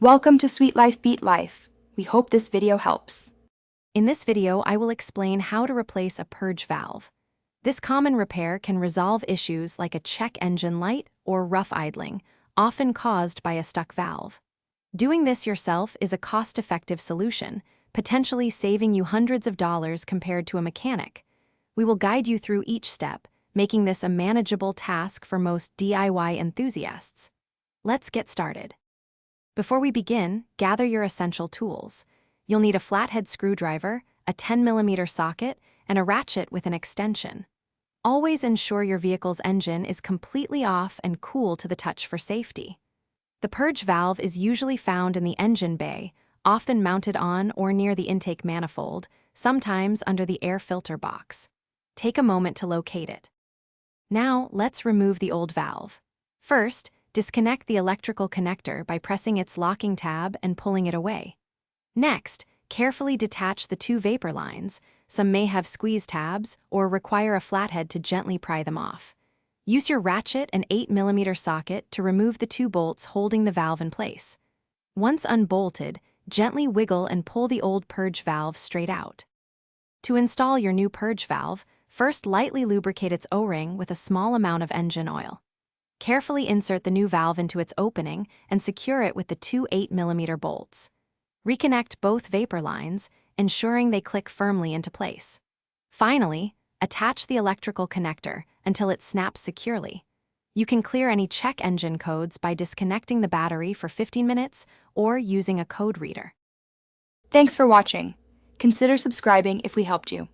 Welcome to Sweet Life Beat Life. We hope this video helps. In this video, I will explain how to replace a purge valve. This common repair can resolve issues like a check engine light or rough idling, often caused by a stuck valve. Doing this yourself is a cost-effective solution, potentially saving you hundreds of dollars compared to a mechanic. We will guide you through each step, making this a manageable task for most DIY enthusiasts. Let's get started. Before we begin, gather your essential tools. You'll need a flathead screwdriver, a 10mm socket, and a ratchet with an extension. Always ensure your vehicle's engine is completely off and cool to the touch for safety. The purge valve is usually found in the engine bay, often mounted on or near the intake manifold, sometimes under the air filter box. Take a moment to locate it. Now, let's remove the old valve. First, disconnect the electrical connector by pressing its locking tab and pulling it away. Next, carefully detach the two vapor lines. Some may have squeeze tabs or require a flathead to gently pry them off. Use your ratchet and 8mm socket to remove the two bolts holding the valve in place. Once unbolted, gently wiggle and pull the old purge valve straight out. To install your new purge valve, first lightly lubricate its O-ring with a small amount of engine oil. Carefully insert the new valve into its opening and secure it with the two 8mm bolts. Reconnect both vapor lines, ensuring they click firmly into place. Finally, attach the electrical connector until it snaps securely. You can clear any check engine codes by disconnecting the battery for 15 minutes or using a code reader. Thanks for watching. Consider subscribing if we helped you.